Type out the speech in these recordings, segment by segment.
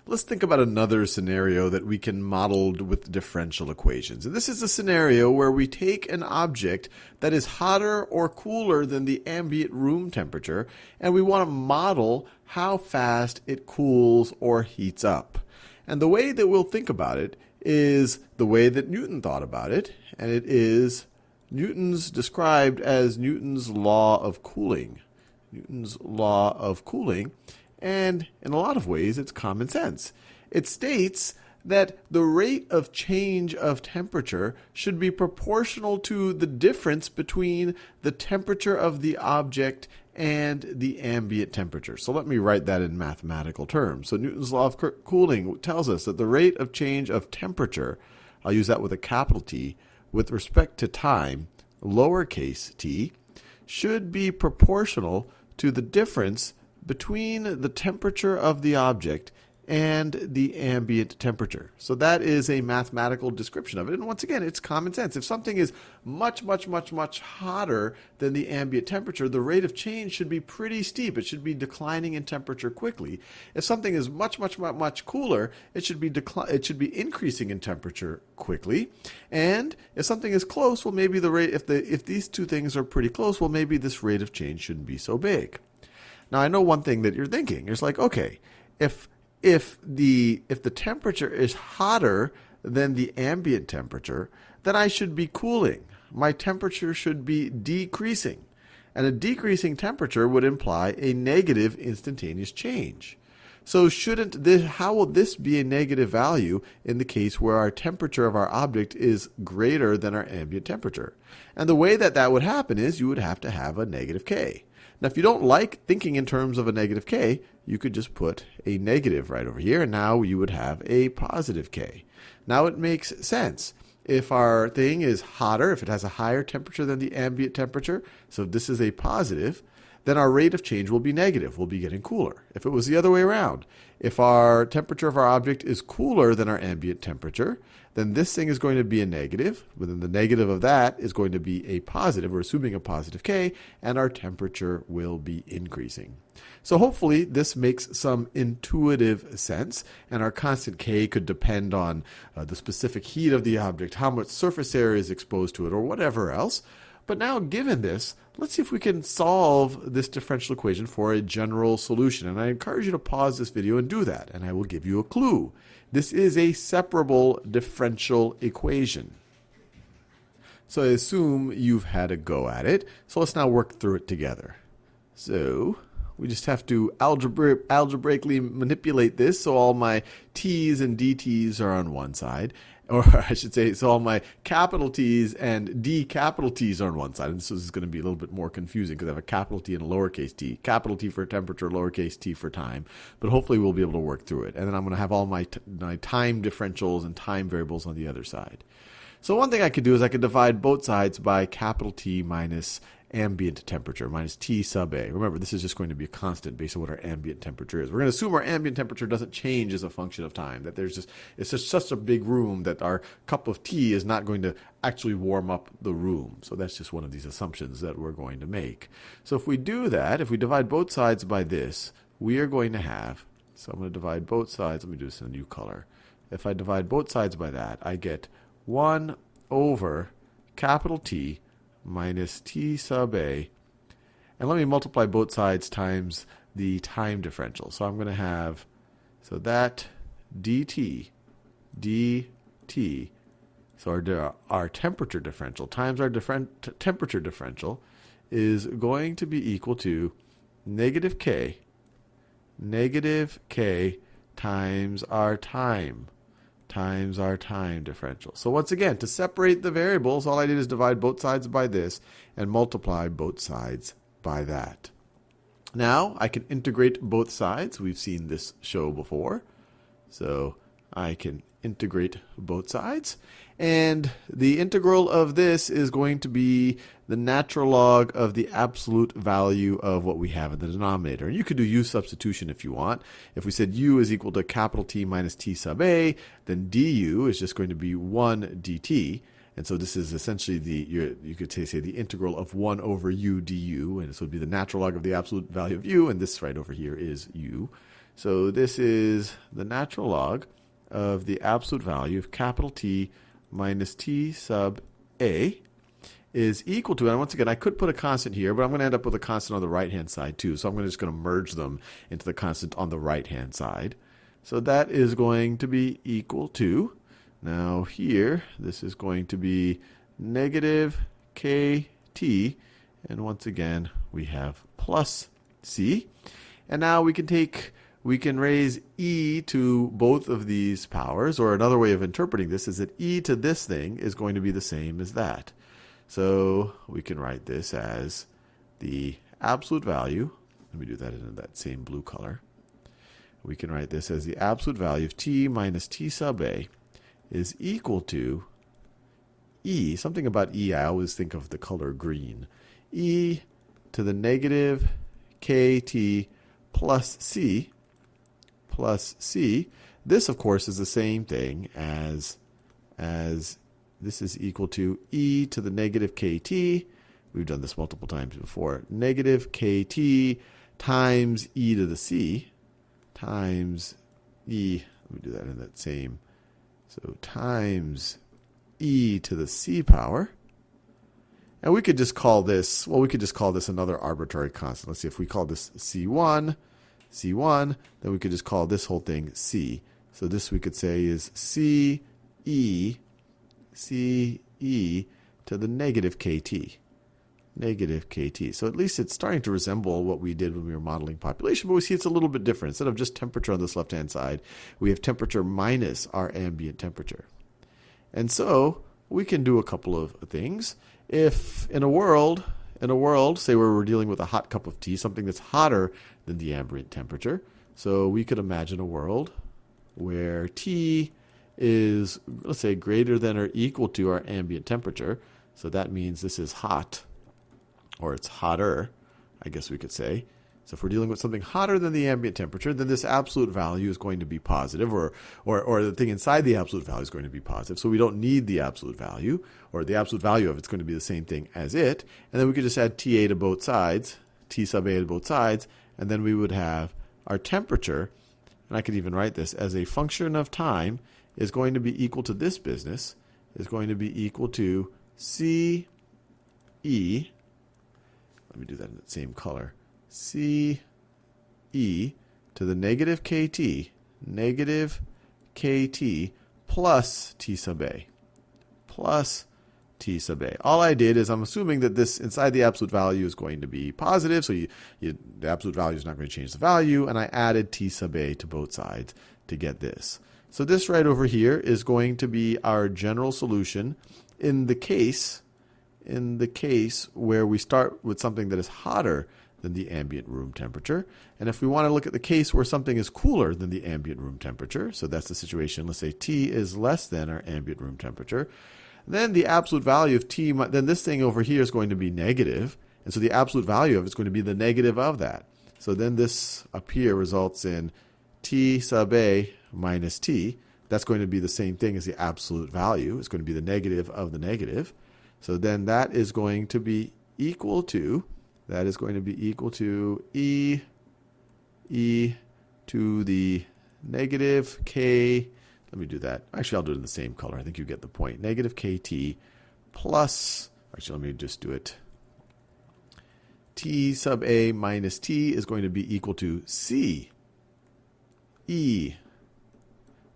Let's think about another scenario that we can model with differential equations. And this is a scenario where we take an object that is hotter or cooler than the ambient room temperature, and we want to model how fast it cools or heats up. And the way that we'll think about it is the way that Newton thought about it, and it is Newton's described as Newton's law of cooling. Newton's law of cooling. And in a lot of ways, it's common sense. It states that the rate of change of temperature should be proportional to the difference between the temperature of the object and the ambient temperature. So let me write that in mathematical terms. So Newton's law of cooling tells us that the rate of change of temperature, I'll use that with a capital T, with respect to time, lowercase t, should be proportional to the difference between the temperature of the object and the ambient temperature. So that is a mathematical description of it. And once again, it's common sense. If something is much hotter than the ambient temperature, the rate of change should be pretty steep. It should be declining in temperature quickly. If something is much cooler, it should be increasing in temperature quickly. And if something is close, well, maybe the rate, if these two things are pretty close, well, maybe this rate of change shouldn't be so big. Now, I know one thing that you're thinking. It's like, okay, if the temperature is hotter than the ambient temperature, then I should be cooling. My temperature should be decreasing. And a decreasing temperature would imply a negative instantaneous change. So how will this be a negative value in the case where our temperature of our object is greater than our ambient temperature? And the way that would happen is you would have to have a negative k. Now, if you don't like thinking in terms of a negative k, you could just put a negative right over here, and now you would have a positive k. Now it makes sense. If our thing is hotter, if it has a higher temperature than the ambient temperature, so this is a positive, then our rate of change will be negative. We'll be getting cooler. If it was the other way around, if our temperature of our object is cooler than our ambient temperature, then this thing is going to be a negative. But then the negative of that is going to be a positive. We're assuming a positive k, and our temperature will be increasing. So hopefully this makes some intuitive sense, and our constant k could depend on the specific heat of the object, how much surface area is exposed to it, or whatever else. But now, given this, let's see if we can solve this differential equation for a general solution. And I encourage you to pause this video and do that, and I will give you a clue. This is a separable differential equation. So I assume you've had a go at it. So let's now work through it together. So we just have to algebraically manipulate this so all my t's and dt's are on one side. Or I should say, so all my capital T's and D capital T's are on one side. And this is going to be a little bit more confusing because I have a capital T and a lowercase t. Capital T for temperature, lowercase t for time. But hopefully we'll be able to work through it. And then I'm going to have all my time differentials and time variables on the other side. So one thing I could do is I could divide both sides by capital T minus ambient temperature, minus T sub A. Remember, this is just going to be a constant based on what our ambient temperature is. We're going to assume our ambient temperature doesn't change as a function of time, that it's just such a big room that our cup of tea is not going to actually warm up the room. So that's just one of these assumptions that we're going to make. So if we do that, if we divide both sides by this, we are going to have, so I'm going to divide both sides, let me do this in a new color. If I divide both sides by that, I get 1 over capital T minus T sub A, and let me multiply both sides times the time differential. So I'm going to have, so that dt, so our temperature differential times our temperature differential is going to be equal to negative k times our time differential. So once again, to separate the variables, all I did is divide both sides by this and multiply both sides by that. Now I can integrate both sides. We've seen this show before. So I can integrate both sides. And the integral of this is going to be the natural log of the absolute value of what we have in the denominator. And you could do u substitution if you want. If we said u is equal to capital T minus T sub A, then du is just going to be 1 dt. And so this is essentially you could say the integral of 1 over u du. And this would be the natural log of the absolute value of u. And this right over here is u. So this is the natural log of the absolute value of capital T minus T sub A is equal to, and once again, I could put a constant here, but I'm going to end up with a constant on the right-hand side too. So I'm just going to merge them into the constant on the right-hand side. So that is going to be equal to, now here, this is going to be negative kt, and once again, we have plus c. And now we can raise e to both of these powers, or another way of interpreting this is that e to this thing is going to be the same as that. So we can write this as the absolute value. Let me do that in that same blue color. We can write this as the absolute value of t minus t sub a is equal to e. Something about e, I always think of the color green. E to the negative kt plus c. This, of course, is the same thing as this is equal to e to the negative kt. We've done this multiple times before. Negative kt times e to the c times e. Let me do that in that same. So times e to the c power. And we could just call this, well, we could just call this another arbitrary constant. Let's see, if we call this C1, then we could just call this whole thing C. So this we could say is CE to the negative KT. Negative KT. So at least it's starting to resemble what we did when we were modeling population, but we see it's a little bit different. Instead of just temperature on this left-hand side, we have temperature minus our ambient temperature. And so we can do a couple of things. If in a world, say where we're dealing with a hot cup of tea, something that's hotter than the ambient temperature, so we could imagine a world where T is, let's say, greater than or equal to our ambient temperature. So that means this is hot, or it's hotter, I guess we could say. So if we're dealing with something hotter than the ambient temperature, then this absolute value is going to be positive, or the thing inside the absolute value is going to be positive. So we don't need the absolute value, or the absolute value of it's going to be the same thing as it. And then we could just add TA to both sides, T sub A to both sides, and then we would have our temperature, and I could even write this as a function of time, is going to be equal to this business, is going to be equal to CE. Let me do that in the same color. CE to the negative KT plus T sub A. Plus T sub A. All I did is I'm assuming that this inside the absolute value is going to be positive, so the absolute value is not going to change the value, and I added T sub A to both sides to get this. So this right over here is going to be our general solution in the case where we start with something that is hotter than the ambient room temperature. And if we want to look at the case where something is cooler than the ambient room temperature, so that's the situation, let's say T is less than our ambient room temperature, then the absolute value of T, then this thing over here is going to be negative, and so the absolute value of it is going to be the negative of that. So then this up here results in T sub A minus T. That's going to be the same thing as the absolute value. It's going to be the negative of the negative. So then that is going to be equal to, E to the negative K. Let me do that. Actually, I'll do it in the same color. I think you get the point. Negative KT plus, actually, let me just do it. T sub A minus T is going to be equal to C E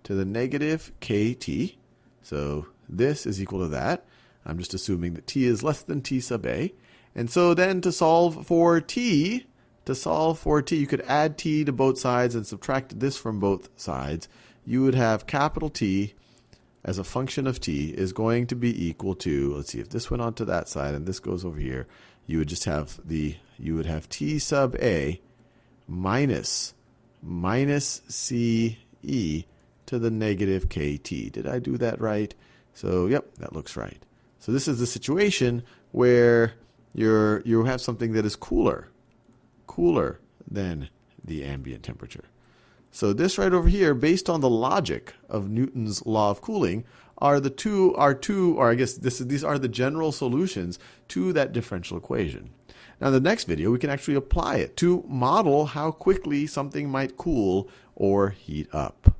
to the negative KT. So this is equal to that. I'm just assuming that T is less than T sub A. And so then to solve for T, you could add T to both sides and subtract this from both sides. You would have capital T as a function of T is going to be equal to, let's see, if this went onto that side and this goes over here, you would just have T sub A minus CE to the negative KT. Did I do that right? So, yep, that looks right. So this is the situation where you have something that is cooler than the ambient temperature. So this right over here, based on the logic of Newton's law of cooling, these are the general solutions to that differential equation. Now, in the next video, we can actually apply it to model how quickly something might cool or heat up.